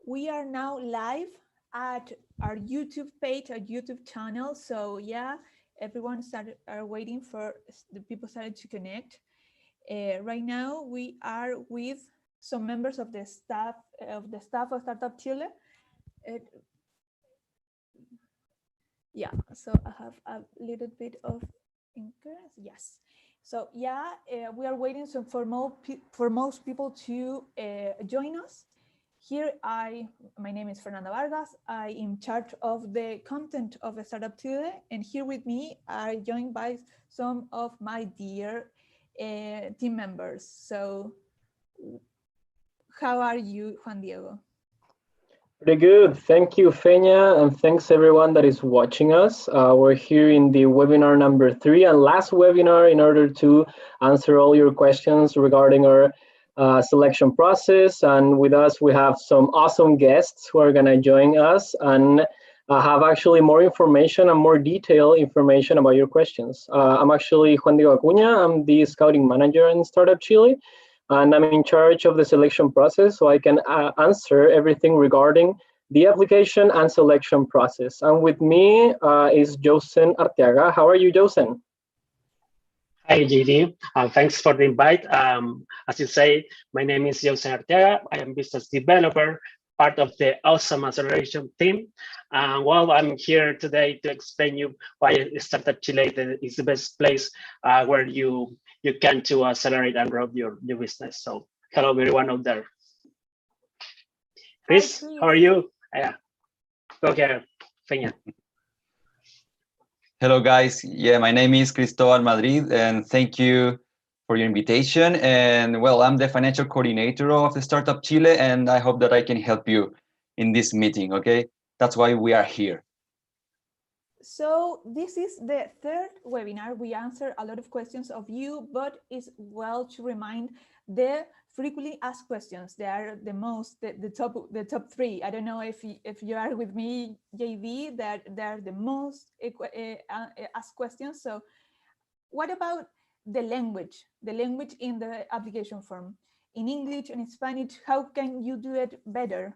We are now live at our YouTube page, our YouTube channel. So yeah, everyone are waiting for the people started to connect. Right now, we are with some members of the staff of Startup Chile. Yeah, so I have a little bit of incorrect. Yes. So yeah, we are waiting for most people to join us. Here, my name is Fernanda Vargas. I am in charge of the content of Startup Chile, and here with me are joined by some of my dear team members. So, how are you, Juan Diego? Pretty good. Thank you, Feña, and thanks everyone that is watching us. We're here in the webinar number 3 and last webinar in order to answer all your questions regarding our selection process. And with us, we have some awesome guests who are going to join us and have actually more information and more detailed information about your questions. I'm actually Juan Diego Acuña. I'm the scouting manager in Startup Chile, and I'm in charge of the selection process, so I can answer everything regarding the application and selection process. And with me is Josen Arteaga. How are you, Josen? Hi, JD. Thanks for the invite. As you say, my name is Josen Arteaga. I am business developer, part of the Awesome Acceleration team. Well, I'm here today to explain you why Startup Chile is the best place where you can to accelerate and grow your business. So hello, everyone out there. Chris, how are you? Yeah. Okay, Feña. Hello, guys. Yeah, my name is Cristobal Madrid, and thank you for your invitation. And well, I'm the financial coordinator of the Startup Chile, and I hope that I can help you in this meeting, okay? That's why we are here. So this is the third webinar. We answer a lot of questions of you, but it's well to remind the frequently asked questions. They are the top 3. I don't know if you are with me, JV, that they're the most asked questions. So what about the language in the application form? In English and in Spanish, how can you do it better?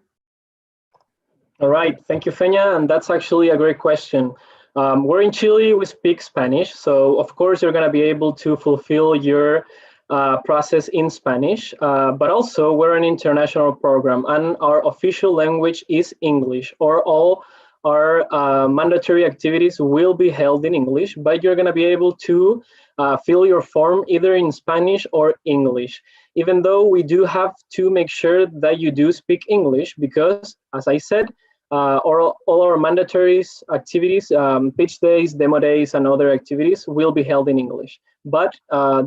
All right, thank you, Feña, and that's actually a great question. We're in Chile, we speak Spanish, so of course you're going to be able to fulfill your process in Spanish, but also we're an international program and our official language is English, or all our mandatory activities will be held in English, but you're going to be able to fill your form either in Spanish or English, even though we do have to make sure that you do speak English because, as I said, all our mandatory activities, pitch days, demo days, and other activities will be held in English. But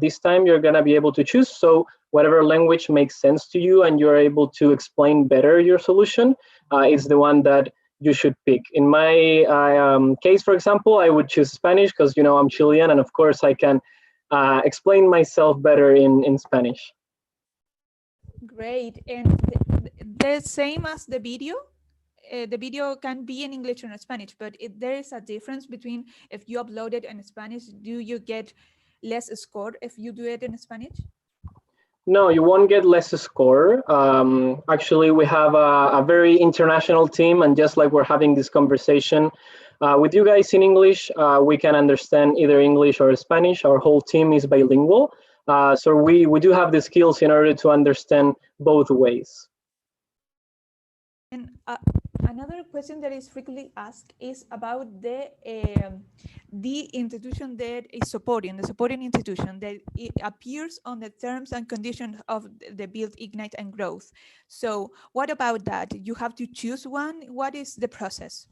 this time you're going to be able to choose. So whatever language makes sense to you and you're able to explain better your solution is the one that you should pick. In my case, for example, I would choose Spanish because, you know, I'm Chilean and of course I can explain myself better in Spanish. Great. And the same as the video? The video can be in English or in Spanish, but there is a difference between if you upload it in Spanish, do you get less score if you do it in Spanish? No, you won't get less score. Actually, we have a very international team, and just like we're having this conversation with you guys in English, we can understand either English or Spanish. Our whole team is bilingual, so we do have the skills in order to understand both ways. And another question that is frequently asked is about the institution that is supporting, the supporting institution that it appears on the terms and conditions of the Build, Ignite, and Growth. So what about that? You have to choose one. What is the process?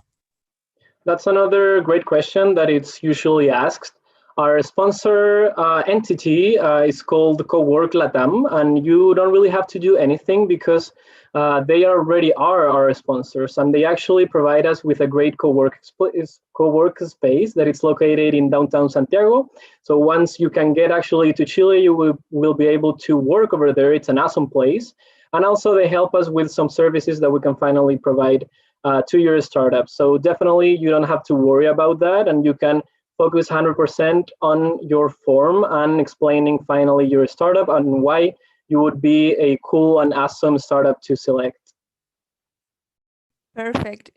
That's another great question that it's usually asked. Our sponsor entity is called Cowork Latam, and you don't really have to do anything because they already are our sponsors, and they actually provide us with a great co-work space that is located in downtown Santiago. So once you can get actually to Chile, you will be able to work over there. It's an awesome place. And also they help us with some services that we can finally provide to your startup. So definitely you don't have to worry about that, and you can focus 100% on your form and explaining finally your startup and why you would be a cool and awesome startup to select. Perfect.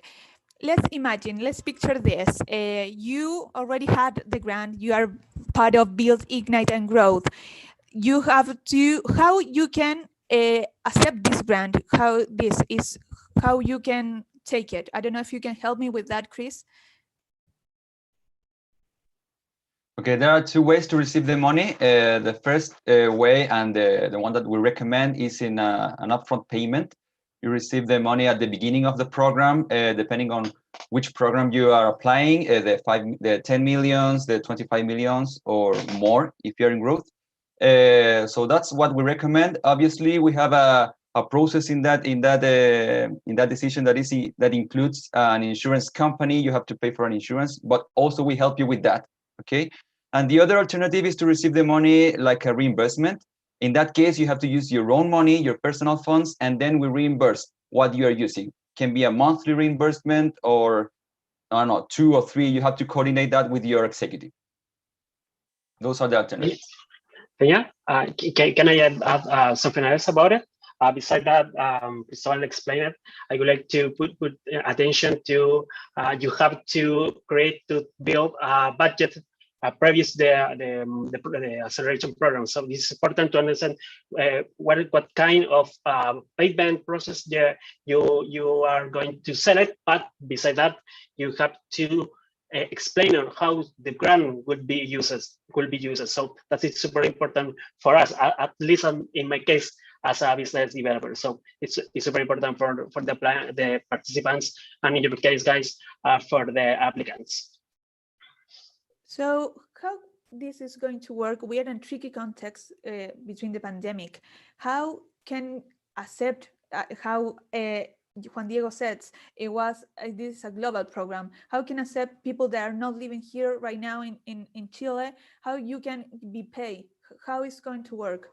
Let's picture this. You already had the grant, you are part of Build, Ignite, and Growth. You have to, how you can accept this grant, how you can take it. I don't know if you can help me with that, Chris. Okay, there are two ways to receive the money. The first way, and the one that we recommend, is in an upfront payment. You receive the money at the beginning of the program, depending on which program you are applying, the 10 millions, the 25 millions, or more if you're in growth. So that's what we recommend. Obviously, we have a process in that decision that includes an insurance company. You have to pay for an insurance, but also we help you with that. Okay. And the other alternative is to receive the money like a reimbursement. In that case, you have to use your own money, your personal funds, and then we reimburse what you are using. Can be a monthly reimbursement, or I don't know, 2 or 3. You have to coordinate that with your executive. Those are the alternatives. Yeah. Can I add something else about it? Besides that, Cristobal explained it. I would like to put attention to you have to build a budget previous the acceleration program. So it's important to understand what kind of payment process you are going to select. But beside that, you have to explain on how the grant would be used. So that is super important for us, at least in my case as a business developer. So it's super important for the participants, and in your case, guys, for the applicants. So how this is going to work? We are in a tricky context between the pandemic. How can accept how Juan Diego said this is a global program. How can accept people that are not living here right now in Chile? How you can be paid? How is going to work?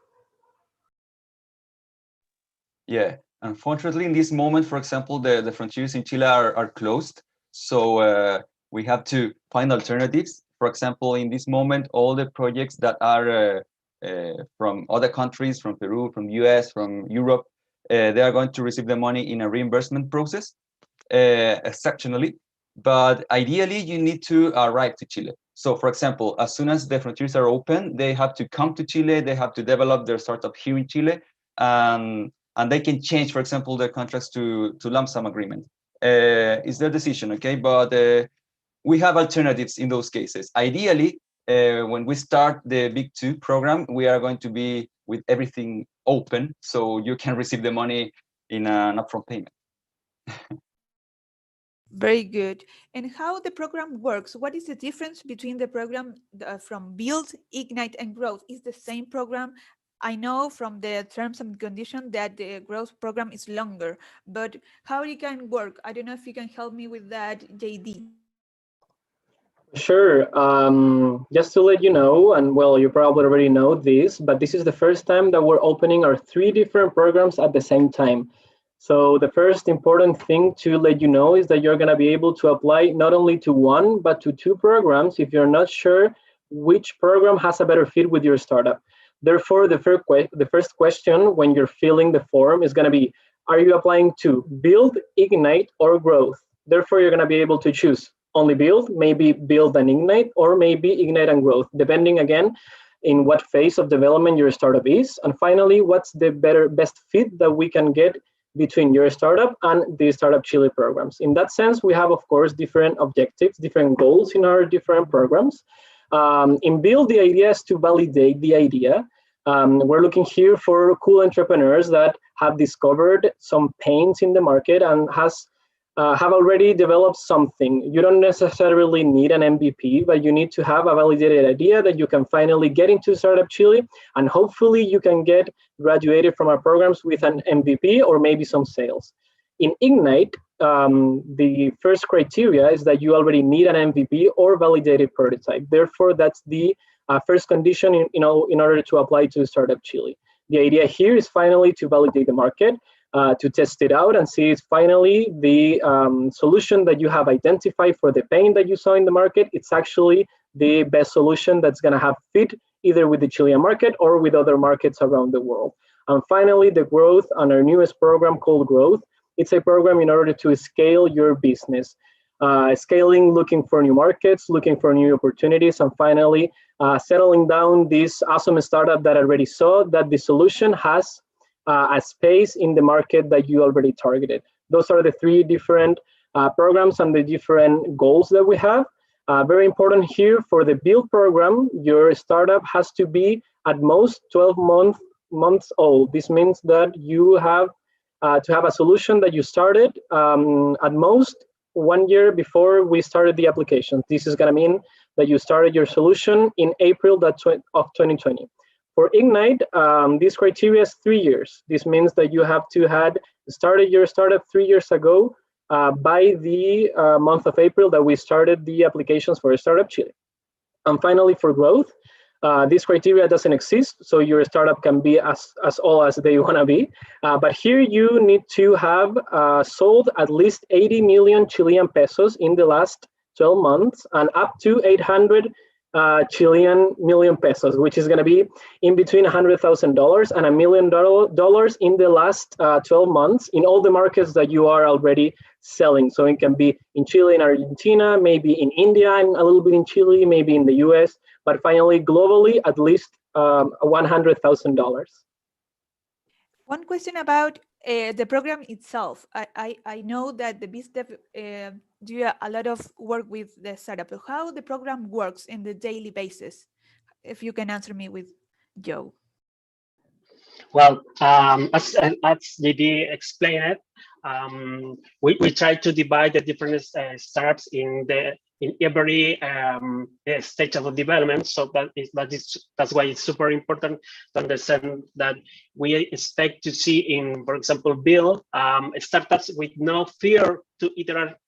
Yeah, unfortunately, in this moment, for example, the frontiers in Chile are closed. So we have to find alternatives. For example, in this moment, all the projects that are from other countries, from Peru, from the US, from Europe, they are going to receive the money in a reimbursement process, exceptionally. But ideally, you need to arrive to Chile. So, for example, as soon as the frontiers are open, they have to come to Chile. They have to develop their startup here in Chile, and they can change, for example, their contracts to lump sum agreement. It's their decision, okay? But we have alternatives in those cases. Ideally, when we start the Big 2 program, we are going to be with everything open, so you can receive the money in an upfront payment. Very good. And how the program works? What is the difference between the program from Build, Ignite, and Growth? Is the same program? I know from the terms and conditions that the growth program is longer, but how it can work? I don't know if you can help me with that, JD. Sure. Just to let you know, and well, you probably already know this, but this is the first time that we're opening our 3 different programs at the same time. So the first important thing to let you know is that you're going to be able to apply not only to 1, but to 2 programs if you're not sure which program has a better fit with your startup. Therefore, the first question when you're filling the form is going to be, are you applying to Build, Ignite, or Growth? Therefore, you're going to be able to choose only Build, maybe Build and Ignite, or maybe Ignite and Growth, depending again in what phase of development your startup is. And finally, what's the best fit that we can get between your startup and the Startup Chile programs. In that sense, we have, of course, different objectives, different goals in our different programs. In Build, the idea is to validate the idea. We're looking here for cool entrepreneurs that have discovered some pains in the market and have already developed something. You don't necessarily need an MVP, but you need to have a validated idea that you can finally get into Startup Chile, and hopefully you can get graduated from our programs with an MVP or maybe some sales. In Ignite, the first criteria is that you already need an MVP or validated prototype. Therefore, that's the first condition in order to apply to Startup Chile. The idea here is finally to validate the market, to test it out and see if finally the solution that you have identified for the pain that you saw in the market, it's actually the best solution that's going to have fit either with the Chilean market or with other markets around the world. And finally, the Growth on our newest program called Growth. It's a program in order to scale your business. Scaling, looking for new markets, looking for new opportunities, and finally settling down this awesome startup that already saw that the solution has a space in the market that you already targeted. Those are the three different programs and the different goals that we have. Very important here for the build program, your startup has to be at most 12 months old. This means that you have to have a solution that you started at most 1 year before we started the application. This is going to mean that you started your solution in April of 2020. For Ignite, this criteria is 3 years. This means that you have to had started your startup 3 years ago by the month of April that we started the applications for Startup Chile. And finally, for growth, this criteria doesn't exist, so your startup can be as old as they want to be. But here you need to have sold at least 80 million Chilean pesos in the last 12 months and up to 800 Chilean million pesos, which is going to be in between $100,000 and $1 million in the last 12 months in all the markets that you are already selling. So it can be in Chile, in Argentina, maybe in India, and a little bit in Chile, maybe in the US, but finally globally at least $100,000. One question about the program itself. I know that the BizDev do a lot of work with the startup. How the program works in the daily basis? If you can answer me with Joe. Well, as JD explained it, we try to divide the different startups in every stage of development. So that's why it's super important to understand that we expect to see in, for example, build startups with no fear to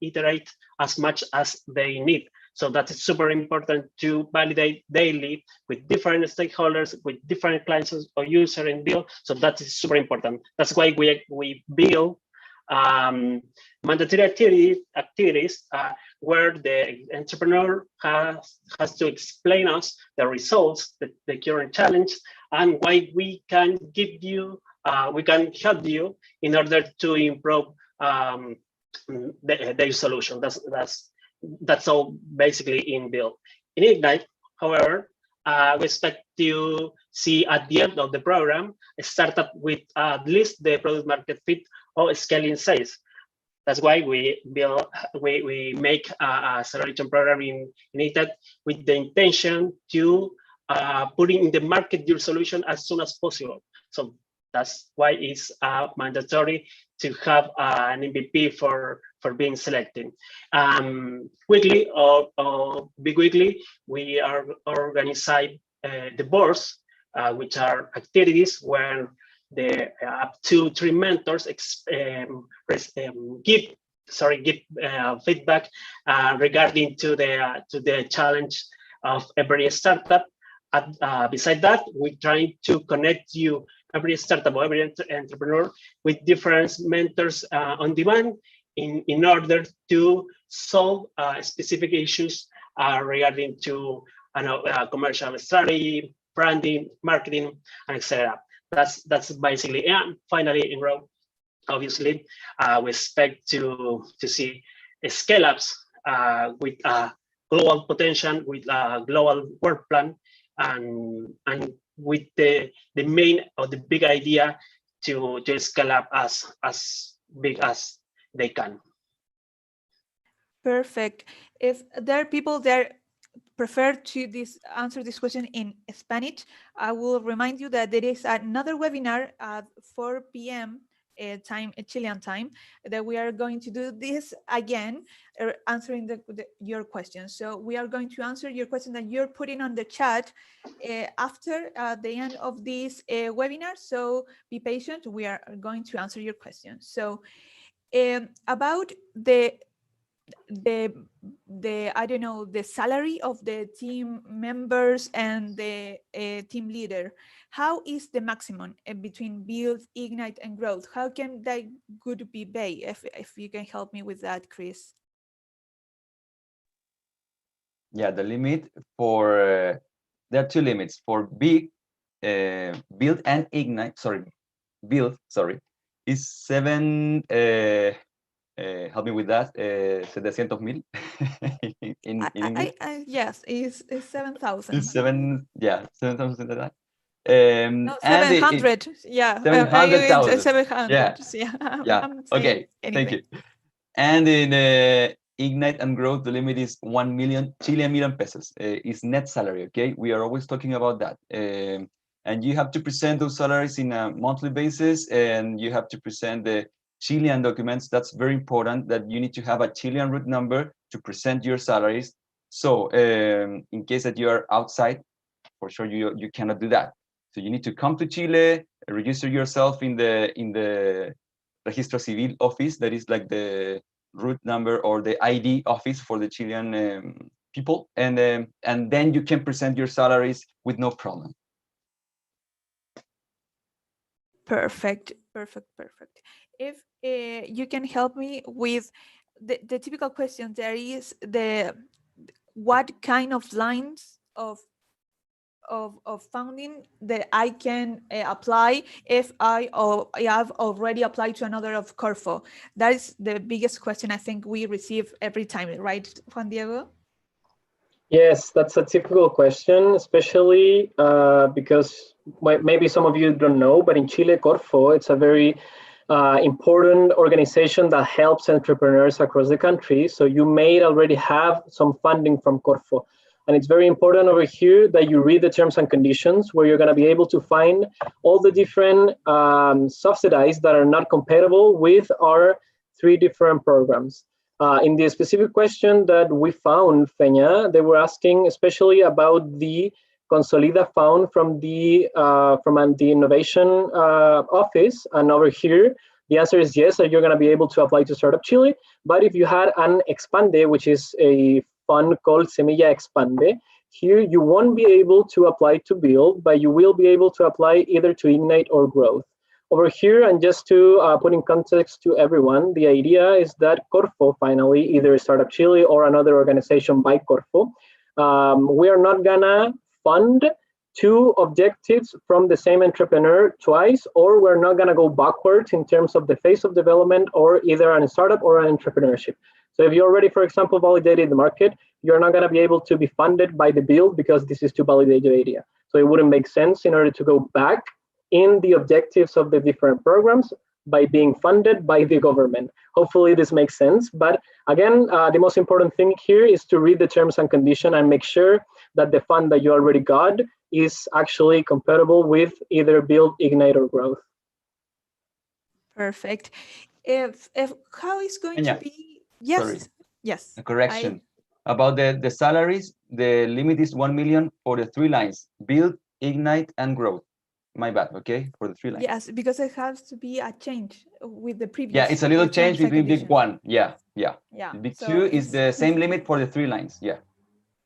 iterate as much as they need. So that is super important to validate daily with different stakeholders, with different clients or user in build. So that is super important. That's why we build mandatory activities where the entrepreneur has to explain us the results, the current challenge, and why we can give you, we can help you in order to improve their solution. That's all basically in build. In Ignite, however, we expect to see at the end of the program a startup with at least the product market fit or scaling size. That's why we make a acceleration program in Ignite with the intention to putting in the market your solution as soon as possible. So that's why it's mandatory to have an MVP for being selected. Weekly or bi-weekly, we are organizing the boards, which are activities where the up to 3 mentors give feedback regarding to the challenge of every startup. Beside that, we try to connect you, every startup or every entrepreneur, with different mentors on demand in order to solve specific issues regarding to commercial strategy, branding, marketing, and etc. That's basically, and finally in row, obviously, we expect to see scale-ups with global potential, with a global work plan, and with the main or the big idea to scale up as big as they can. Perfect. If there are people that prefer to answer this question in Spanish, I will remind you that there is another webinar at 4 p.m. Chilean time, that we are going to do this again, answering your questions. So we are going to answer your question that you're putting on the chat after the end of this webinar. So be patient. We are going to answer your questions. So about the I don't know, the salary of the team members and the team leader, how is the maximum between build, ignite, and growth? How can that could be paid? If you can help me with that, Chris. Yeah, the limit for there are two limits for build and ignite. Build. is 7. Help me with that. 700,000 in English. Yes, it's 7,000. It's 7. Yeah, 7,000 like that. No, And 700. Yeah, 700,000. 700. Yeah. Yeah, Yeah. I'm saying Okay. Thank anything. you. And in Ignite and Growth, the limit is 1 million Chilean pesos. Is net salary. Okay, we are always talking about that. And you have to present those salaries in a monthly basis, and you have to present the Chilean documents. That's very important, that you need to have a Chilean root number to present your salaries. So in case that you are outside, for sure you cannot do that. So you need to come to Chile, register yourself in the Registro Civil office, that is like the root number or the ID office for the Chilean people, and then you can present your salaries with no problem. Perfect. If you can help me with the typical question, there is what kind of lines of funding that I can apply if I have already applied to another of Corfo. That is the biggest question I think we receive every time, right, Juan Diego? Yes, that's a typical question, especially because maybe some of you don't know, but in Chile, Corfo, it's a very important organization that helps entrepreneurs across the country. So you may already have some funding from Corfo. And it's very important over here that you read the terms and conditions, where you're going to be able to find all the different subsidies that are not compatible with our 3 different programs. In the specific question that we found, Feña, they were asking especially about the Consolida Fund from the Innovation Office. And over here, the answer is yes, that you're going to be able to apply to Startup Chile. But if you had an Expande, which is a fund called Semilla Expande, here you won't be able to apply to build, but you will be able to apply either to Ignite or Growth. Over here, and just to put in context to everyone, the idea is that Corfo, finally, either Startup Chile or another organization by Corfo, we are not gonna fund 2 objectives from the same entrepreneur twice, or we're not gonna go backwards in terms of the phase of development or either an startup or an entrepreneurship. So if you already, for example, validated the market, you're not gonna be able to be funded by the build because this is to validate your idea. So it wouldn't make sense in order to go back in the objectives of the different programs by being funded by the government. Hopefully this makes sense. But again, the most important thing here is to read the terms and conditions and make sure that the fund that you already got is actually compatible with either Build, Ignite, or Growth. Perfect. If how is going to be? Yes. Sorry. Yes. A correction. About the salaries, the limit is 1 million for the 3 lines: Build, Ignite, and Growth. My bad, okay, for the 3 lines. Yes, because it has to be a change with the previous. Yeah, it's a little change between big 1. Yeah. Big So 2 is the same limit for the 3 lines. Yeah.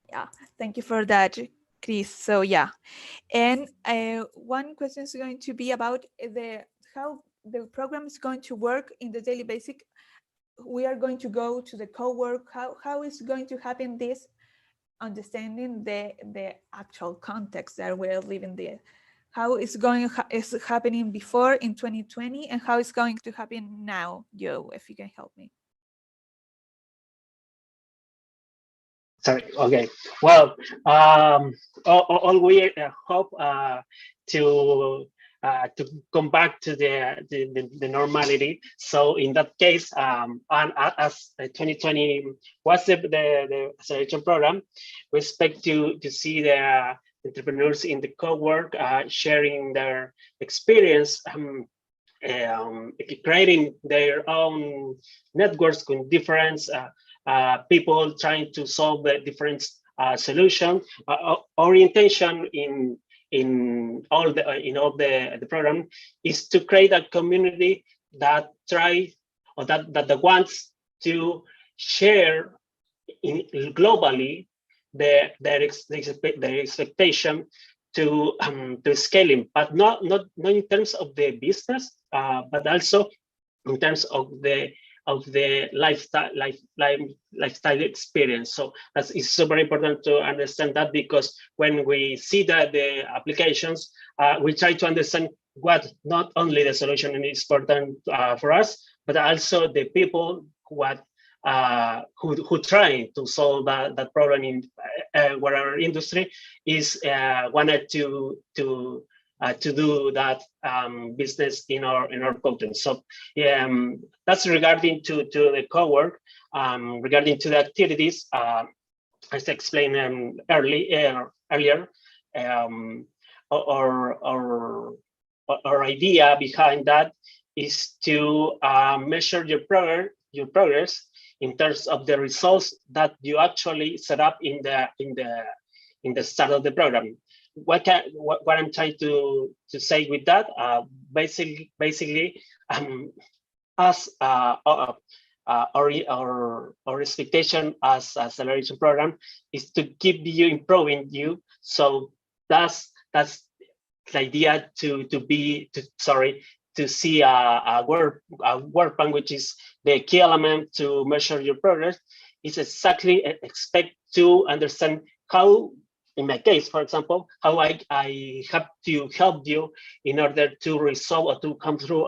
Yeah, thank you for that, Chris. So yeah, and one question is going to be about how the program is going to work in the daily basic. We are going to go to the co-work. How is going to happen this? Understanding the actual context that we're living there. How is happening before in 2020, and how is going to happen now, Joe, if you can help me. Sorry. Okay. Well, all we hope to come back to the normality. So in that case, and as 2020 was the acceleration program, we expect to see the entrepreneurs in the co-work sharing their experience, creating their own networks with different people trying to solve the different solution. Orientation in all the program is to create a community that wants to share globally their expectation to scaling, but not in terms of the business, but also in terms of the lifestyle experience. So it's super important to understand that, because when we see that the applications, we try to understand what not only the solution is important for us, but also the people who try to solve that problem in whatever industry is wanted to do that business in our content. So that's regarding to the co-work. Regarding to the activities, as explained earlier, our idea behind that is to measure your progress in terms of the results that you actually set up in the start of the program. What I'm trying to say with that, basically, as our expectation as acceleration program is to keep you improving you. So that's the idea to see a work plan, which is the key element to measure your progress. Is exactly expect to understand how, in my case, for example, how I have to help you in order to resolve or to come through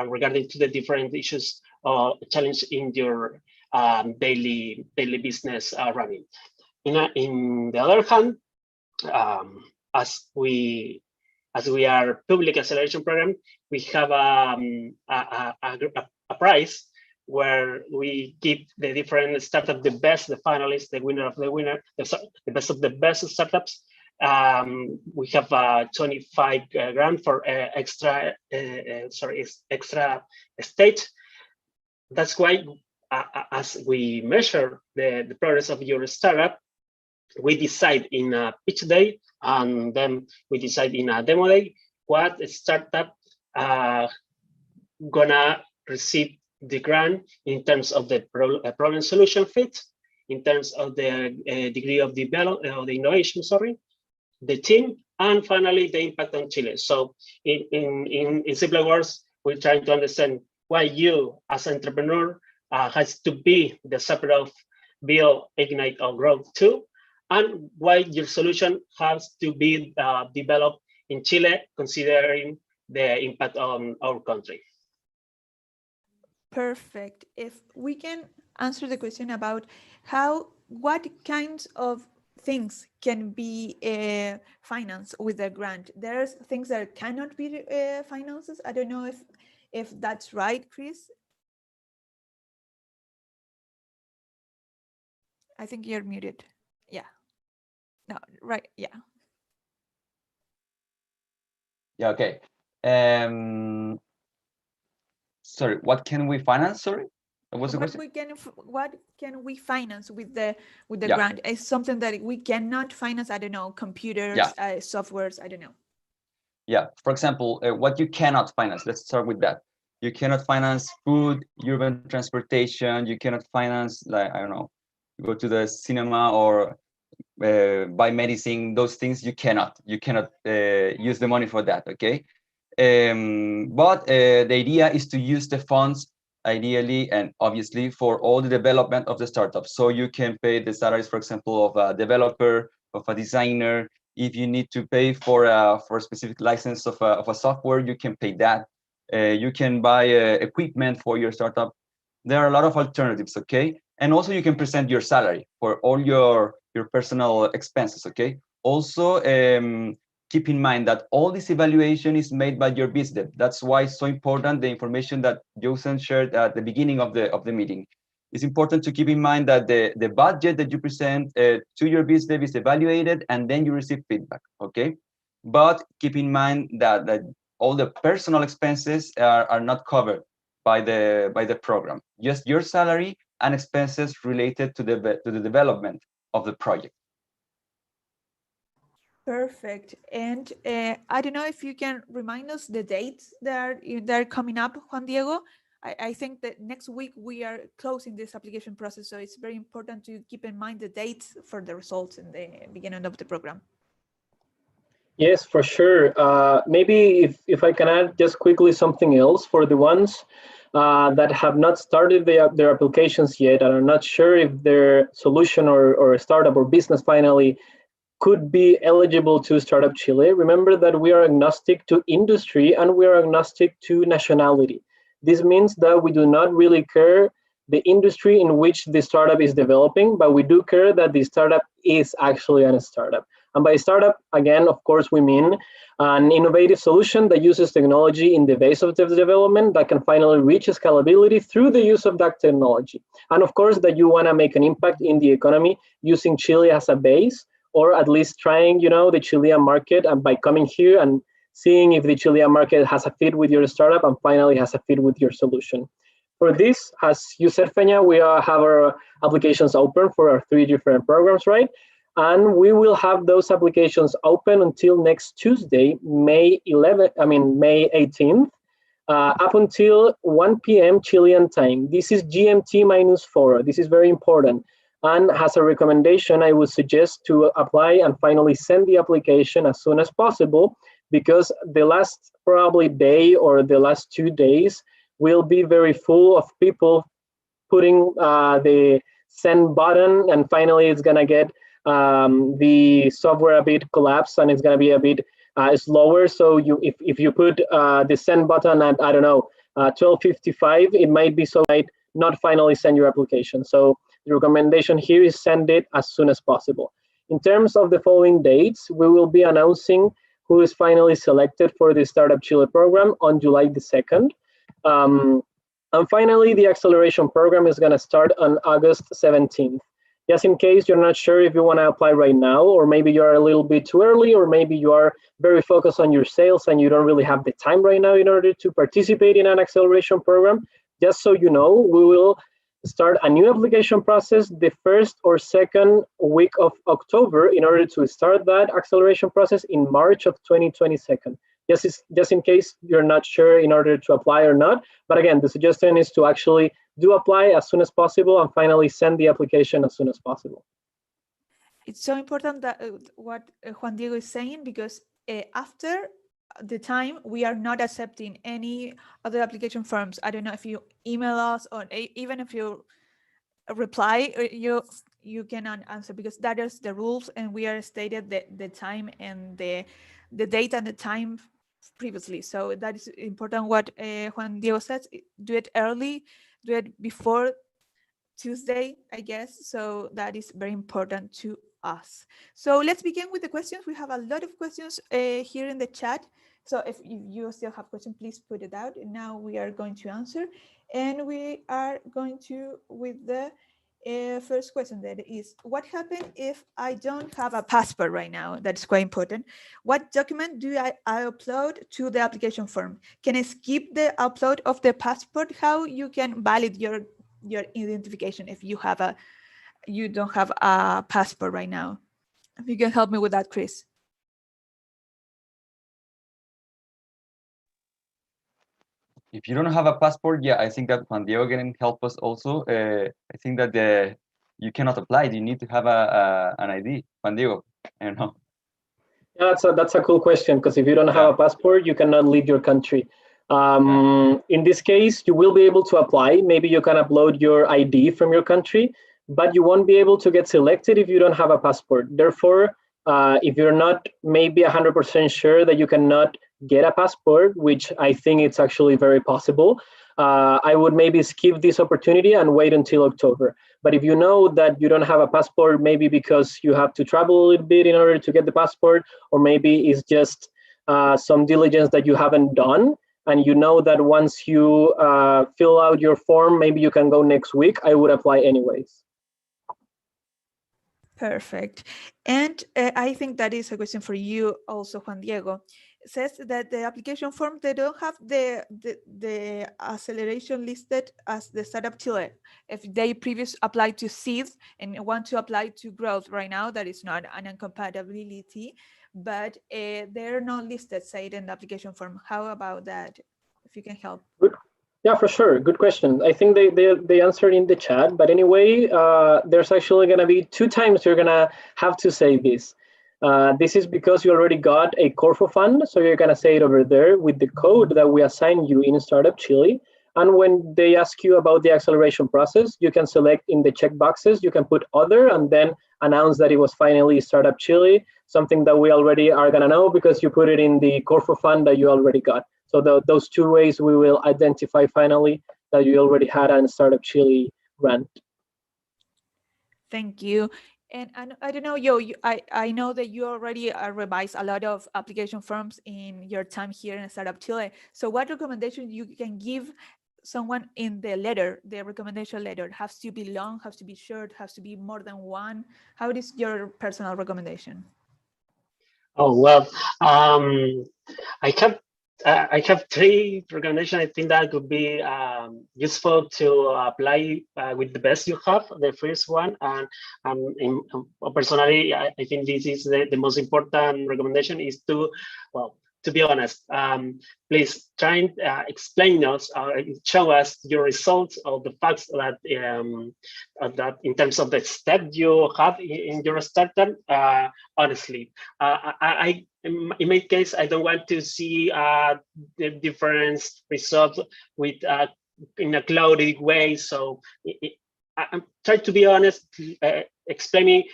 regarding to the different issues or challenge in your daily business running. In the other hand, as we are public acceleration program, we have a prize where we give the different startup the best, the finalists, the winner of the winner, the best of the best startups. We have 25 grand for extra stage. That's why, as we measure the progress of your startup, we decide in a pitch day, and then we decide in a demo day what startup gonna receive the grant in terms of the problem solution fit, in terms of the degree of development, the innovation, the team, and finally the impact on Chile. So in simple words, we're trying to understand why you as an entrepreneur has to be the supporter of build, ignite, or grow too, and why your solution has to be developed in Chile, considering the impact on our country. Perfect. If we can answer the question about what kinds of things can be financed with a grant. There's things that cannot be financed. I don't know if that's right, Chris. I think you're muted. Yeah. No, right. Yeah. Yeah, okay. Sorry, what can we finance? Sorry, what's the question? What can we finance with the grant? It's something that we cannot finance. I don't know, computers, softwares. I don't know. Yeah, for example, what you cannot finance. Let's start with that. You cannot finance food, urban transportation. You cannot finance, like, I don't know, go to the cinema or buy medicine. Those things you cannot use the money for that. Okay. But the idea is to use the funds ideally and obviously for all the development of the startup. So you can pay the salaries, for example, of a developer, of a designer. If you need to pay for a specific license of a software, you can pay that. You can buy equipment for your startup. There are a lot of alternatives, okay? And also you can present your salary for all your personal expenses, okay? Also, keep in mind that all this evaluation is made by your business. That's why it's so important, the information that Joseph shared at the beginning of the meeting. It's important to keep in mind that the budget that you present to your business is evaluated and then you receive feedback, okay? But keep in mind that all the personal expenses are not covered by the program. Just your salary and expenses related to the development of the project. Perfect. And I don't know if you can remind us the dates that are coming up, Juan Diego. I think that next week we are closing this application process, so it's very important to keep in mind the dates for the results in the beginning of the program. Yes, for sure. Maybe if I can add just quickly something else for the ones that have not started their applications yet and are not sure if their solution or startup or business finally could be eligible to Startup Chile. Remember that we are agnostic to industry and we are agnostic to nationality. This means that we do not really care the industry in which the startup is developing, but we do care that the startup is actually a startup. And by startup, again, of course, we mean an innovative solution that uses technology in the base of the development that can finally reach scalability through the use of that technology. And of course, that you want to make an impact in the economy using Chile as a base, or at least trying, the Chilean market, and by coming here and seeing if the Chilean market has a fit with your startup and finally has a fit with your solution. For this, as you said, Feña, we have our applications open for our 3 different programs, right? And we will have those applications open until next Tuesday, May 18th, up until 1 p.m. Chilean time. This is GMT -4. This is very important. And as a recommendation, I would suggest to apply and finally send the application as soon as possible, because the last probably day or the last 2 days will be very full of people putting the send button, and finally it's gonna get the software a bit collapsed and it's gonna be a bit slower. So if you put the send button at, I don't know, 12:55, it might be so might not finally send your application. So the recommendation here is send it as soon as possible. In terms of the following dates, we will be announcing who is finally selected for the Startup Chile program on July the 2nd. And finally, the acceleration program is going to start on August 17th. Just in case you're not sure if you want to apply right now, or maybe you're a little bit too early, or maybe you are very focused on your sales and you don't really have the time right now in order to participate in an acceleration program, just so you know, we will start a new application process the 1st or 2nd week of October in order to start that acceleration process in March of 2022. Just in case you're not sure in order to apply or not. But again, the suggestion is to actually do apply as soon as possible and finally send the application as soon as possible. It's so important that what Juan Diego is saying, because after the time, we are not accepting any other application forms. I don't know if you email us or even if you reply, you cannot answer, because that is the rules, and we are stated the time and the date and the time previously. So that is important what Juan Diego says. Do it early, do it before Tuesday, I guess. So that is very important to us. So let's begin with the questions. We have a lot of questions here in the chat. So if you still have questions, please put it out. And now we are going to answer. And we are going to with the first question, that is, what happens if I don't have a passport right now? That's quite important. What document do I upload to the application form? Can I skip the upload of the passport? How you can validate your identification if you don't have a passport right now? If you can help me with that, Chris. If you don't have a passport, yeah, I think that Juan Diego can help us also. I think that you cannot apply. You need to have an ID. Juan Diego, I don't know. Yeah, that's a cool question, because if you don't have a passport, you cannot leave your country. In this case, you will be able to apply. Maybe you can upload your ID from your country, but you won't be able to get selected if you don't have a passport. Therefore, if you're not maybe 100% sure that you cannot get a passport, which I think it's actually very possible, I would maybe skip this opportunity and wait until October. But if you know that you don't have a passport, maybe because you have to travel a little bit in order to get the passport, or maybe it's just some diligence that you haven't done, and you know that once you fill out your form, maybe you can go next week, I would apply anyways. Perfect. And I think that is a question for you also, Juan Diego. It says that the application form, they don't have the acceleration listed as the Startup Chile. If they previously applied to seed and want to apply to growth right now, that is not an incompatibility, but they're not listed, say, in the application form. How about that? If you can help. Good. Yeah, for sure. Good question. I think they answered in the chat, but anyway, there's actually going to be 2 times you're going to have to say this. This is because you already got a Corfo fund, so you're going to say it over there with the code that we assign you in Startup Chile. And when they ask you about the acceleration process, you can select in the checkboxes, you can put other and then announce that it was finally Startup Chile, something that we already are gonna know because you put it in the Corfo fund that you already got. So those two ways we will identify finally that you already had a Startup Chile grant. Thank you. And I don't know, I know that you already revised a lot of application forms in your time here in Startup Chile. So what recommendation you can give someone in the letter, the recommendation letter? Has to be long, has to be short, has to be more than one? How is your personal recommendation? Oh, well, I have I have three recommendations. I think that could be useful to apply with the best you have. The first one, and personally, I think this is the most important recommendation is to, well, to be honest, please try and explain us, show us your results of the facts that that in terms of the step you have in your startup. Honestly, in my case, I don't want to see the different results with in a cloudy way. So I'm trying to be honest, explaining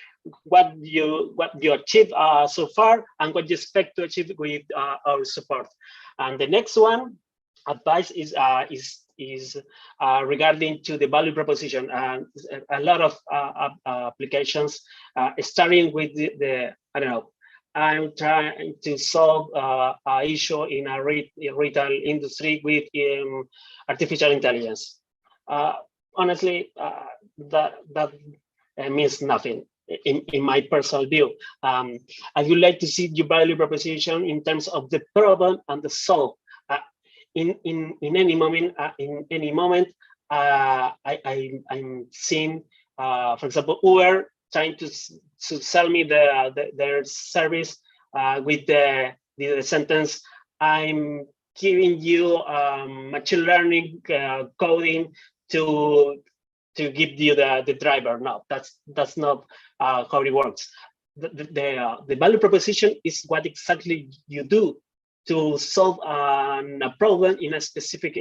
what you achieved so far and what you expect to achieve with our support. And the next one advice is regarding to the value proposition. A lot of applications starting with the I don't know. I'm trying to solve an issue in a retail industry with artificial intelligence. Honestly, that means nothing in my personal view. I would like to see your value proposition in terms of the problem and the solve. In any moment, I'm seeing, for example, Uber trying to sell me their service with the sentence, "I'm giving you machine learning coding to give you the driver." No, that's not how it works. The value proposition is what exactly you do to solve a problem in a specific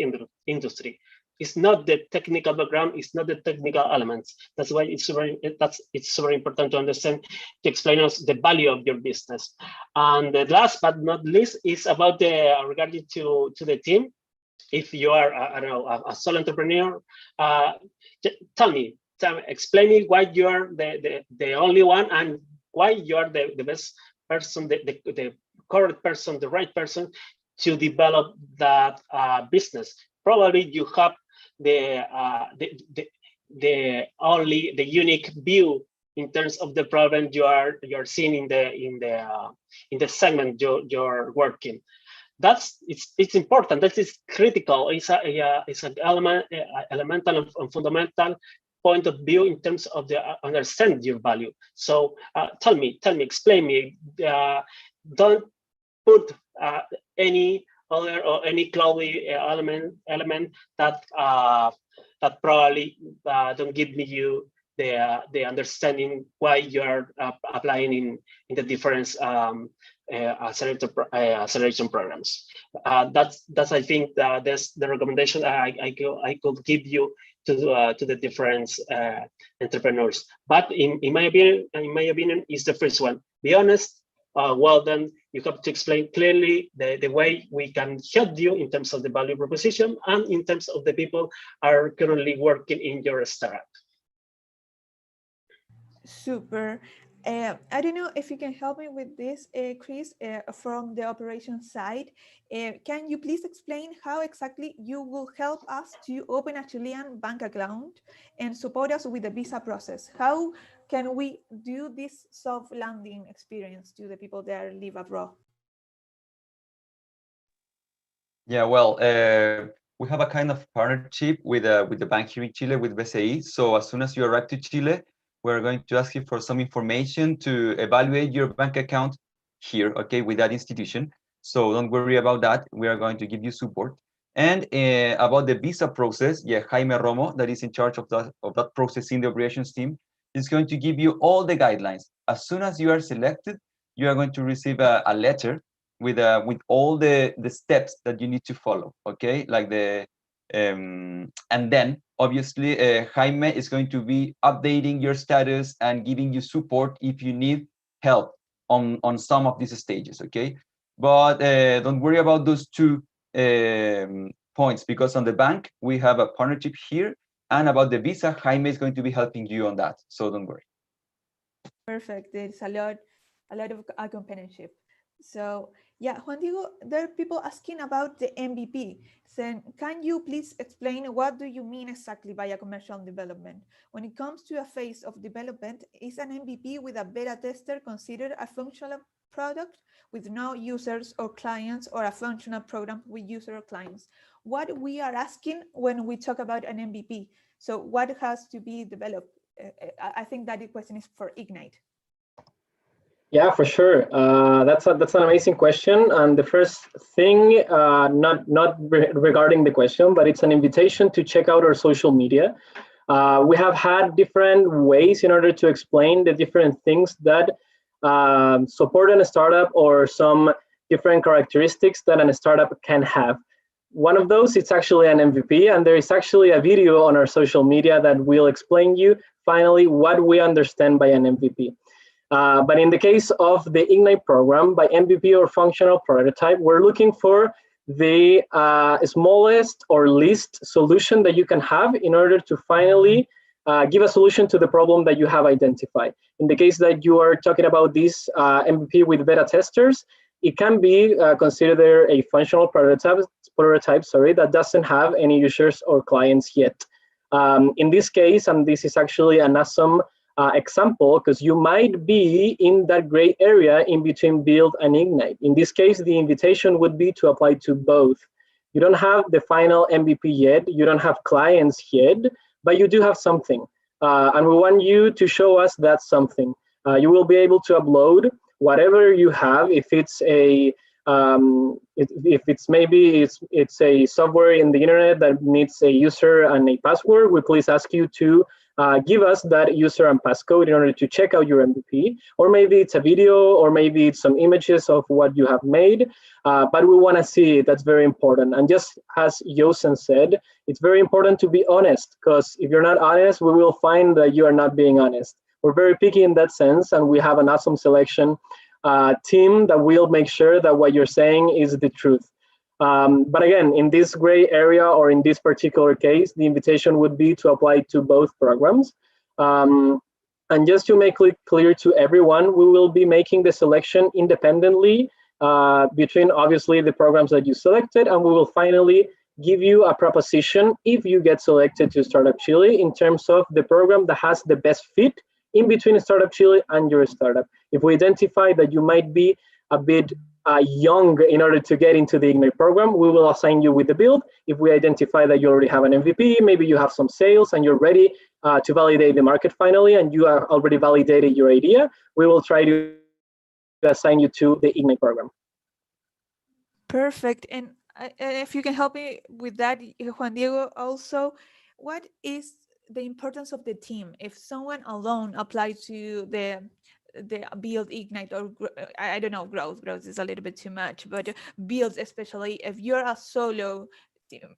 industry. It's not the technical background, it's not the technical elements. That's why it's very important to understand, to explain us the value of your business. And the last but not least is about the regarding to the team. If you are I don't know, a sole entrepreneur, tell me, explain me why you are the only one and why you are the best person, the correct person, the right person to develop that business. Probably you have the unique view in terms of the problem you're seeing in the segment you're working. It's important. That is critical. It's an elemental and fundamental point of view in terms of the understand your value. So tell me, explain me. Don't put any other or any cloudy element that that probably don't give me you the understanding why you're applying in the different acceleration programs. That's I think that's the recommendation I could give you to the different entrepreneurs. But in my opinion, is the first one. Be honest. Well, then you have to explain clearly the way we can help you in terms of the value proposition and in terms of the people are currently working in your startup. Super. I don't know if you can help me with this, Chris, from the operation side. Can you please explain how exactly you will help us to open a Chilean bank account and support us with the visa process? How can we do this soft landing experience to the people that live abroad? Yeah, well, we have a kind of partnership with the bank here in Chile, with BCI. So as soon as you arrive to Chile, we're going to ask you for some information to evaluate your bank account here, okay, with that institution. So don't worry about that. We are going to give you support. And about the visa process, yeah, Jaime Romo, that is in charge of that process in the operations team, is going to give you all the guidelines. As soon as you are selected, you are going to receive a letter with all the steps that you need to follow, okay? Like the And then obviously Jaime is going to be updating your status and giving you support if you need help on some of these stages, okay? But don't worry about those two points, because on the bank we have a partnership here, and about the visa, Jaime is going to be helping you on that, so don't worry. Perfect. There's a lot of companionship. So yeah, Juan Diego, there are people asking about the MVP. So can you please explain what do you mean exactly by a commercial development? When it comes to a phase of development, is an MVP with a beta tester considered a functional product with no users or clients, or a functional program with user or clients? What we are asking when we talk about an MVP. So what has to be developed? I think that the question is for Ignite. Yeah, for sure. That's an amazing question. And the first thing, not regarding the question, but it's an invitation to check out our social media. We have had different ways in order to explain the different things that support a startup, or some different characteristics that a startup can have. One of those, it's actually an MVP, and there is actually a video on our social media that will explain you finally what we understand by an MVP. But in the case of the Ignite program, by MVP or functional prototype, we're looking for the smallest or least solution that you can have in order to finally give a solution to the problem that you have identified. In the case that you are talking about this MVP with beta testers, it can be considered a functional prototype that doesn't have any users or clients yet. In this case, and this is actually an awesome example, because you might be in that gray area in between build and Ignite. In this case, the invitation would be to apply to both. You don't have the final MVP yet, you don't have clients yet, but you do have something. And we want you to show us that something. You will be able to upload whatever you have. If it's a maybe it's a software in the internet that needs a user and a password, we please ask you to give us that user and passcode in order to check out your MVP. Or maybe it's a video, or maybe it's some images of what you have made, but we want to see it. That's very important. And just as Yosen said, it's very important to be honest, because if you're not honest, we will find that you are not being honest. We're very picky in that sense, and we have an awesome selection team that will make sure that what you're saying is the truth. But again, in this gray area, or in this particular case, the invitation would be to apply to both programs. And just to make it clear to everyone, we will be making the selection independently between obviously the programs that you selected, and we will finally give you a proposition if you get selected to Startup Chile in terms of the program that has the best fit in between Startup Chile and your startup. If we identify that you might be a bit young in order to get into the Ignite program, we will assign you with the build. If we identify that you already have an MVP, maybe you have some sales and you're ready to validate the market finally, and you have already validated your idea, we will try to assign you to the Ignite program. Perfect. And if you can help me with that, Juan Diego, also, what is the importance of the team? If someone alone applies to the build, Ignite, or I don't know, growth is a little bit too much, but builds, especially if you're a solo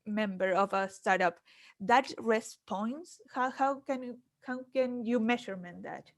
member of a startup, that response, how can you measurement that?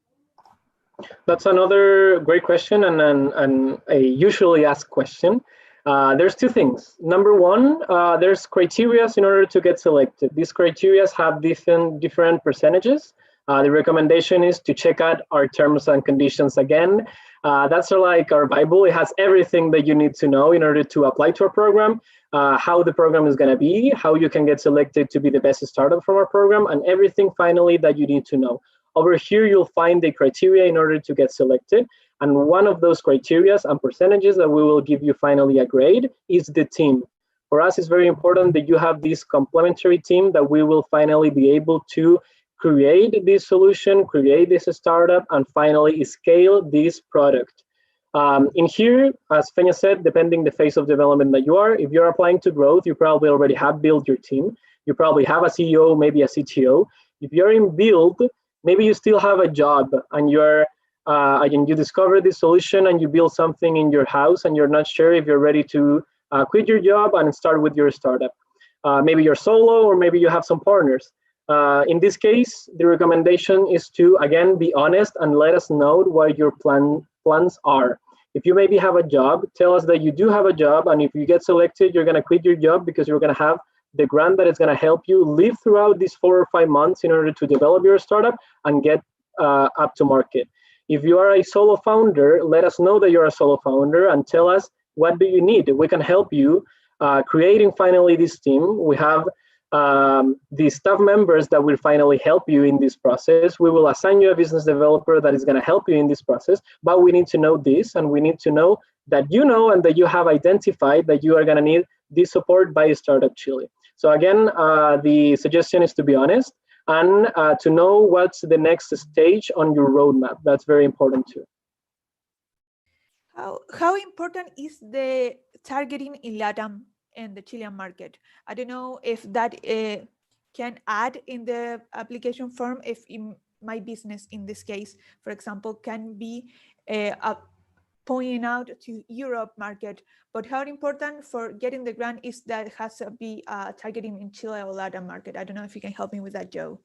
That's another great question, and a usually asked question. There's two things. Number one, there's criteria in order to get selected. These criteria have different percentages. The recommendation is to check out our terms and conditions again. That's like our Bible. It has everything that you need to know in order to apply to our program, how the program is going to be, how you can get selected to be the best startup from our program, and everything finally that you need to know. Over here, you'll find the criteria in order to get selected. And one of those criteria and percentages that we will give you finally a grade is the team. For us, it's very important that you have this complementary team that we will finally be able to create this solution, create this startup, and finally scale this product. In here, as Feña said, depending the phase of development that you are, if you're applying to growth, you probably already have built your team. You probably have a CEO, maybe a CTO. If you're in build, maybe you still have a job and you're and you discover this solution and you build something in your house and you're not sure if you're ready to quit your job and start with your startup. Maybe you're solo, or maybe you have some partners. In this case, the recommendation is to, again, be honest and let us know what your plans are. If you maybe have a job, tell us that you do have a job, and if you get selected, you're going to quit your job because you're going to have the grant that is going to help you live throughout these 4 or 5 months in order to develop your startup and get up to market. If you are a solo founder, let us know that you're a solo founder and tell us what do you need. We can help you creating finally this team. We have the staff members that will finally help you in this process. We will assign you a business developer that is going to help you in this process, but we need to know this, and we need to know that you know and that you have identified that you are going to need this support by Startup Chile. So again, the suggestion is to be honest and to know what's the next stage on your roadmap. That's very important too. How important is the targeting in LATAM and the Chilean market? I don't know if that can add in the application form, if my business in this case, for example, can be pointing out to Europe market, but how important for getting the grant is that it has to be targeting in Chile or LATAM market? I don't know if you can help me with that, Joe.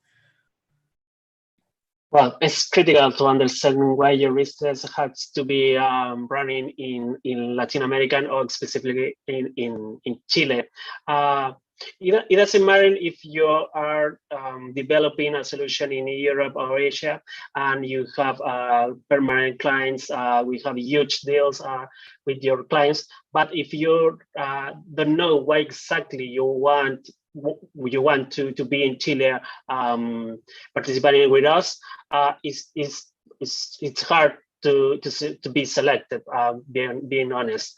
Well, it's critical to understand why your business has to be running in Latin America or specifically in Chile. It doesn't matter if you are developing a solution in Europe or Asia and you have permanent clients, we have huge deals with your clients, but if you don't know why exactly you want to be in Chile participating with us, it's hard to be selected, being honest.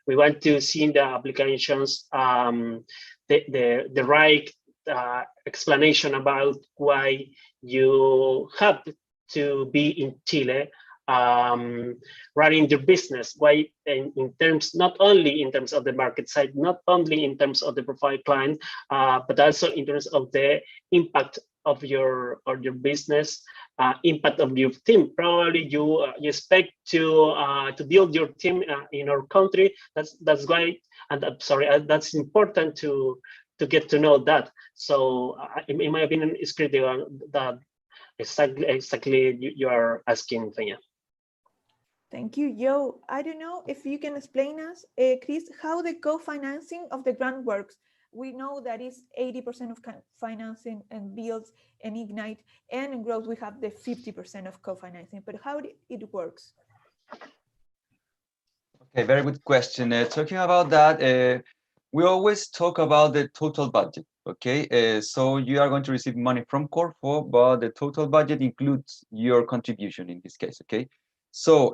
We want to see in the applications the right explanation about why you have to be in Chile running your business, why in terms, not only in terms of the market side, not only in terms of the profile client, but also in terms of the impact of your business, impact of your team. Probably you expect to build your team in our country. That's why, and I'm sorry, that's important to get to know that. So in my opinion, it's critical that exactly you are asking, Fenya. Thank you, Joe. I don't know if you can explain us, Chris, how the co-financing of the grant works. We know that is 80% of financing and builds and Ignite, and in growth we have the 50% of co-financing, but how it works? Okay, very good question. Talking about that, we always talk about the total budget, okay? So you are going to receive money from Corfo, but the total budget includes your contribution in this case, okay? So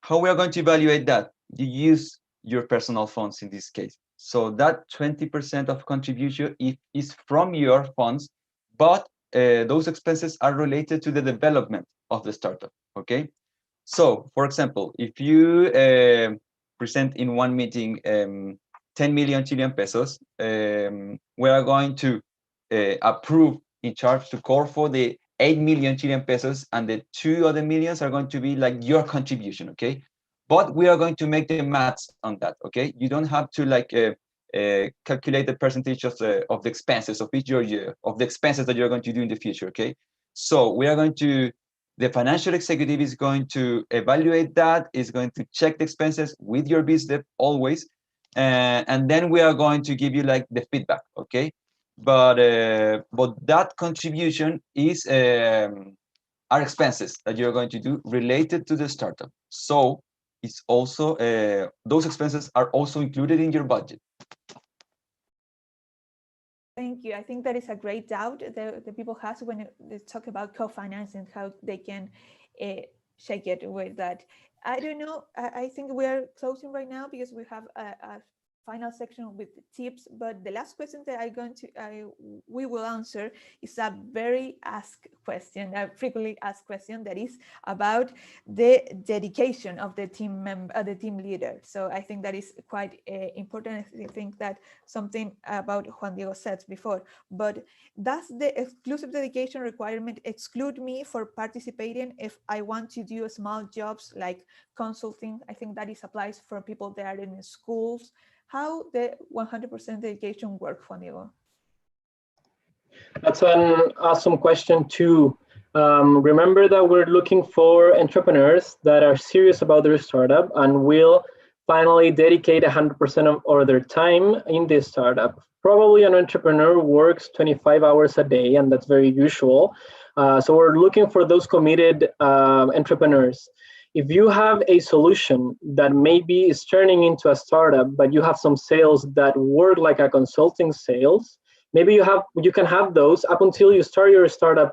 how we are going to evaluate that? You use your personal funds in this case. So that 20% of contribution is from your funds, but those expenses are related to the development of the startup, okay? So, for example, if you present in one meeting 10 million Chilean pesos, we are going to approve in charge to Corfo the 8 million Chilean pesos, and the 2 other millions are going to be like your contribution, okay? But we are going to make the maths on that, okay? You don't have to like calculate the percentage of the expenses of each year, of the expenses that you're going to do in the future, okay? So we are going to, the financial executive is going to evaluate that, is going to check the expenses with your business always, and then we are going to give you like the feedback, okay? But that contribution is our expenses that you're going to do related to the startup. So it's also, those expenses are also included in your budget. Thank you. I think that is a great doubt that the people have when they talk about co-financing, how they can shake it with that. I don't know. I think we are closing right now because we have a final section with tips, but the last question that we will answer is a very asked question, a frequently asked question, that is about the dedication of the team member, the team leader. So I think that is quite important. I think that something about Juan Diego said before, but does the exclusive dedication requirement exclude me for participating if I want to do small jobs like consulting? I think that is applies for people that are in schools. how the 100% dedication work, Juan Diego? That's an awesome question too. Remember that we're looking for entrepreneurs that are serious about their startup and will finally dedicate 100% of their time in this startup. Probably an entrepreneur works 25 hours a day, and that's very usual. So we're looking for those committed entrepreneurs. If you have a solution that maybe is turning into a startup, but you have some sales that work like a consulting sales, maybe you can have those up until you start your startup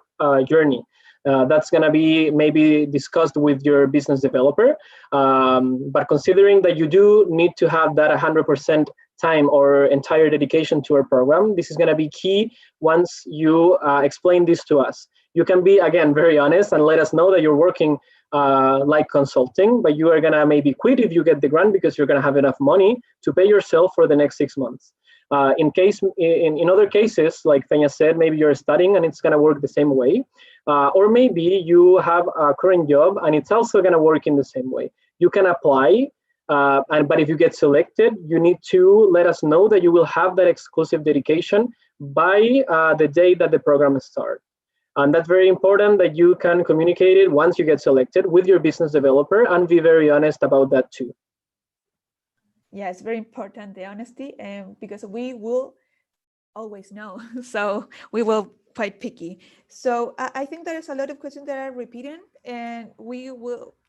journey. That's going to be maybe discussed with your business developer. But considering that you do need to have that 100% time or entire dedication to our program, this is going to be key once you explain this to us. You can be, again, very honest and let us know that you're working like consulting, but you are going to maybe quit if you get the grant because you're going to have enough money to pay yourself for the next 6 months. In other cases, like Peña said, maybe you're studying and it's going to work the same way. Or maybe you have a current job and it's also going to work in the same way. You can apply, but if you get selected, you need to let us know that you will have that exclusive dedication by the day that the program starts. And that's very important that you can communicate it once you get selected with your business developer and be very honest about that too. Yeah, it's very important, the honesty, because we will always know. So we will quite picky. So I think there's a lot of questions that are repeating, and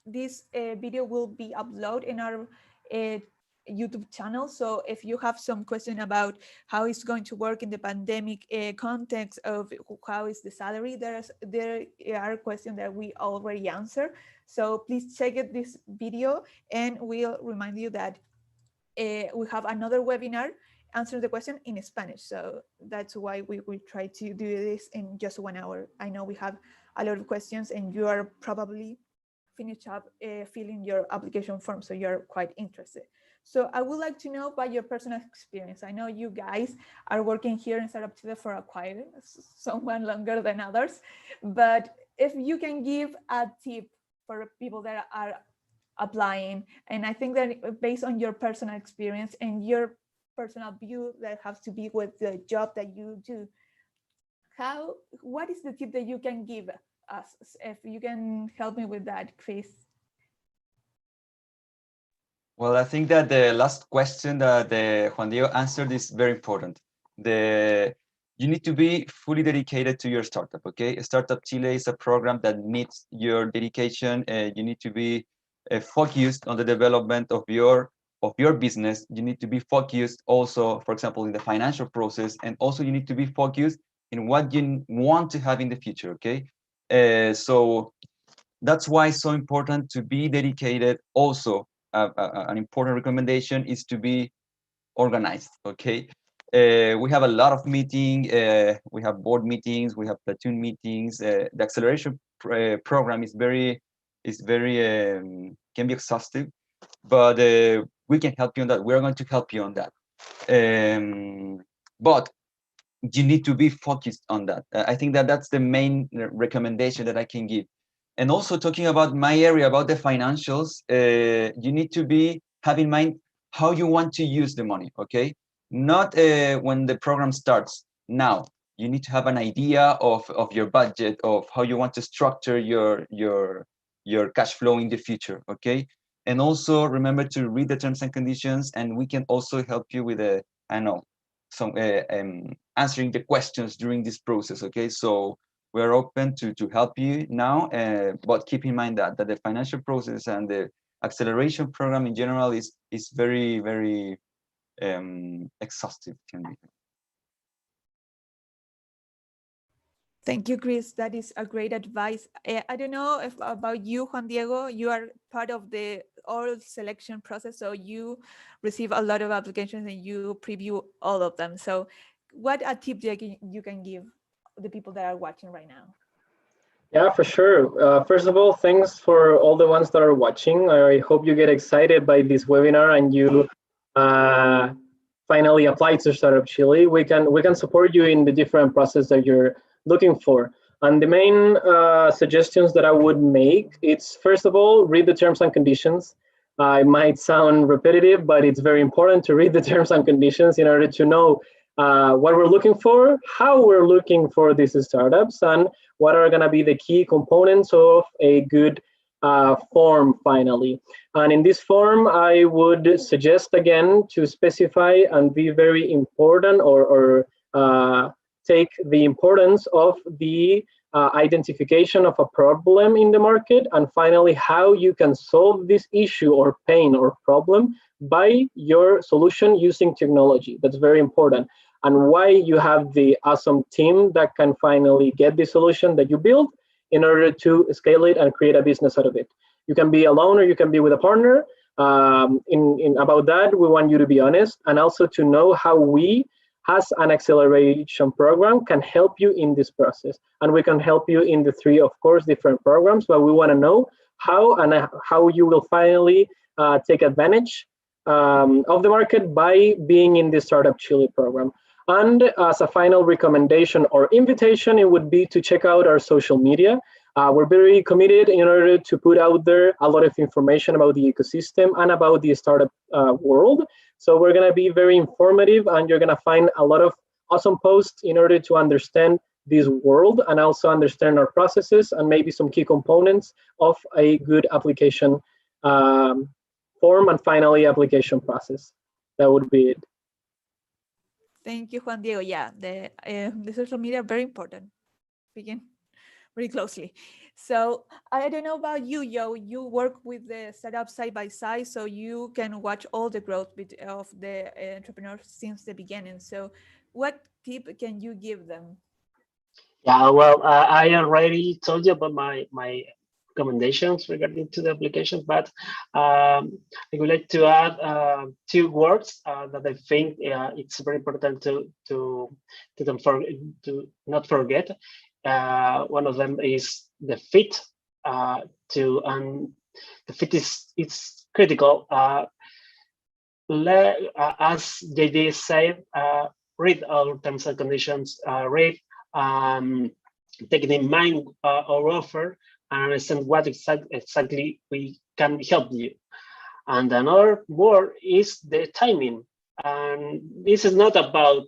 this video will be uploaded in our YouTube channel. So if you have some question about how it's going to work in the pandemic context of how is the salary, there are questions that we already answered. So please check out this video, and we'll remind you that we have another webinar answering the question in Spanish. So that's why we try to do this in just 1 hour. I know we have a lot of questions and you are probably finished up filling your application form, so you're quite interested. So I would like to know about your personal experience. I know you guys are working here in Startup Chile for a quite someone longer than others, but if you can give a tip for people that are applying, and I think that based on your personal experience and your personal view that has to be with the job that you do, what is the tip that you can give us? If you can help me with that, Chris. Well, I think that the last question that Juan Diego answered is very important. You need to be fully dedicated to your startup, okay? Startup Chile is a program that needs your dedication. You need to be focused on the development of your business. You need to be focused also, for example, in the financial process, and also you need to be focused in what you want to have in the future, okay? So that's why it's so important to be dedicated. Also, an important recommendation is to be organized, okay? We have a lot of meetings, we have board meetings, we have platoon meetings. The acceleration program is very can be exhaustive, but we can help you on that. We're going to help you on that. But you need to be focused on that. I think that that's the main recommendation that I can give. And also talking about my area, about the financials, you need to have in mind how you want to use the money, okay? Not when the program starts. Now, you need to have an idea of your budget, of how you want to structure your cash flow in the future, okay? And also remember to read the terms and conditions, and we can also help you with answering the questions during this process, okay? So we're open to help you now, but keep in mind that the financial process and the acceleration program in general is very, very exhaustive, can be. Thank you, Chris. That is a great advice. I don't know about you, Juan Diego. You are part of the oral selection process, so you receive a lot of applications and you preview all of them. So what a tip you can give the people that are watching right now? Yeah, for sure. First of all, thanks for all the ones that are watching. I hope you get excited by this webinar and you finally apply to Startup Chile. We can support you in the different process that you're looking for. And the main suggestions that I would make, it's first of all, read the terms and conditions. It might sound repetitive, but it's very important to read the terms and conditions in order to know what we're looking for, how we're looking for these startups, and what are going to be the key components of a good form finally. And in this form, I would suggest again to specify and be very important, or take the importance of the identification of a problem in the market, and finally how you can solve this issue or pain or problem by your solution using technology. That's very important. And why you have the awesome team that can finally get the solution that you build in order to scale it and create a business out of it. You can be alone or you can be with a partner. About that, we want you to be honest, and also to know how we, as an acceleration program, can help you in this process. And we can help you in the 3, of course, different programs, but we want to know how you will finally take advantage of the market by being in the Startup Chile program. And as a final recommendation or invitation, it would be to check out our social media. We're very committed in order to put out there a lot of information about the ecosystem and about the startup world. So we're going to be very informative, and you're going to find a lot of awesome posts in order to understand this world and also understand our processes and maybe some key components of a good application form and finally application process. That would be it. Thank you, Juan Diego. Yeah, the social media are very important. Begin very closely. So I don't know about you, Joe. You work with the startup side by side, so you can watch all the growth of the entrepreneurs since the beginning. So what tip can you give them? Yeah, well, I already told you about my recommendations regarding to the applications, but I would like to add 2 words that I think it's very important to not forget. One of them is the fit. The fit is critical. As JD said, read all terms and conditions. Read. Taking in mind our offer and understand what exactly we can help you. And another word is the timing. And this is not about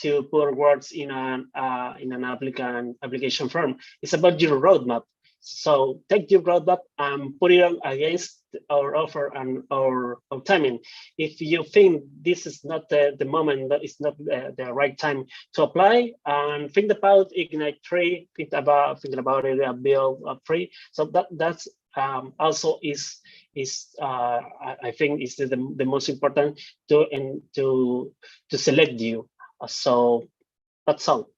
to put words in an application form. It's about your roadmap. So take your roadmap and put it against our offer and our timing. If you think this is not the moment, that is not the right time to apply, and think about Ignite 3, thinking about it, build 3. So that's also is I think is the most important to select you. So that's all.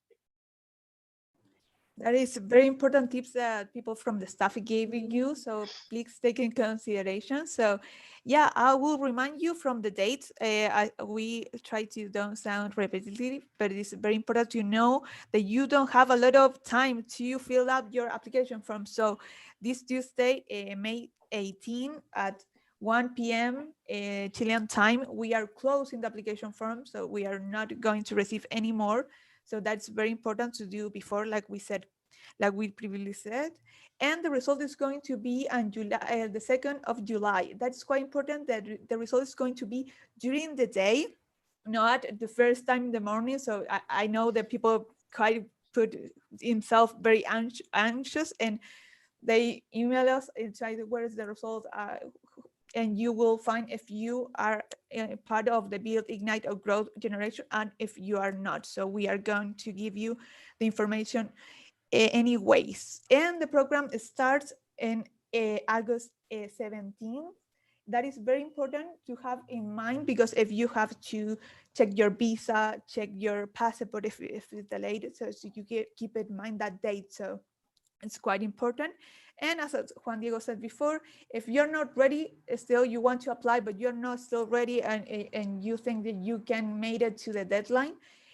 That is very important tips that people from the staff gave you. So please take in consideration. So yeah, I will remind you from the dates. We try to don't sound repetitive, but it's very important to know that you don't have a lot of time to fill out your application form. So this Tuesday, May 18 at 1 p.m. Chilean time, we are closing the application form. So we are not going to receive any more. So that's very important to do before, like we previously said. And the result is going to be on July, the 2nd of July. That's quite important that the result is going to be during the day, not the first time in the morning. So I know that people quite put himself very anxious, and they email us and say, where is the result? And you will find if you are part of the Build, Ignite, or Growth generation, and if you are not. So we are going to give you the information anyways. And the program starts in August 17. That is very important to have in mind, because if you have to check your visa, check your passport if it's delayed, so you keep in mind that date. So it's quite important. And as Juan Diego said before, if you're not ready, still you want to apply, but you're not still ready, and you think that you can make it to the deadline,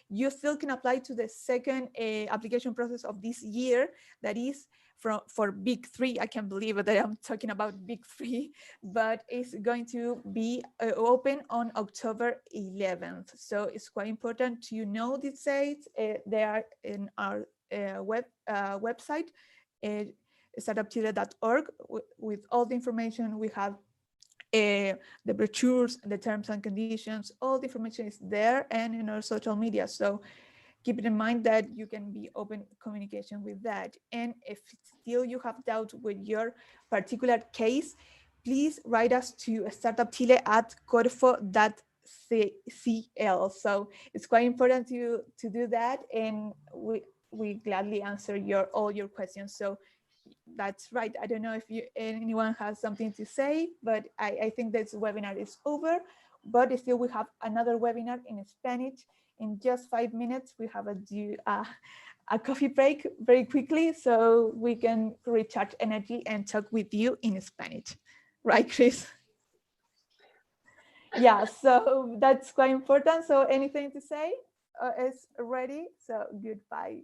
you still can apply to the second application process of this year. That is for Big 3. I can't believe that I'm talking about Big 3, but it's going to be open on October 11th. So it's quite important to know these dates. They are in our website, startupchile.org, with all the information we have the brochures, the terms and conditions, all the information is there and in our social media. So keep in mind that you can be open communication with that. And if still you have doubt with your particular case, please write us to startupchile@corfo.cl. So it's quite important to do that, and we gladly answer all your questions. So that's right. I don't know if anyone has something to say, but I think this webinar is over. But still, we have another webinar in Spanish. In just 5 minutes, we have a coffee break very quickly, so we can recharge energy and talk with you in Spanish. Right, Chris? Yeah, so that's quite important. So anything to say is ready? So goodbye.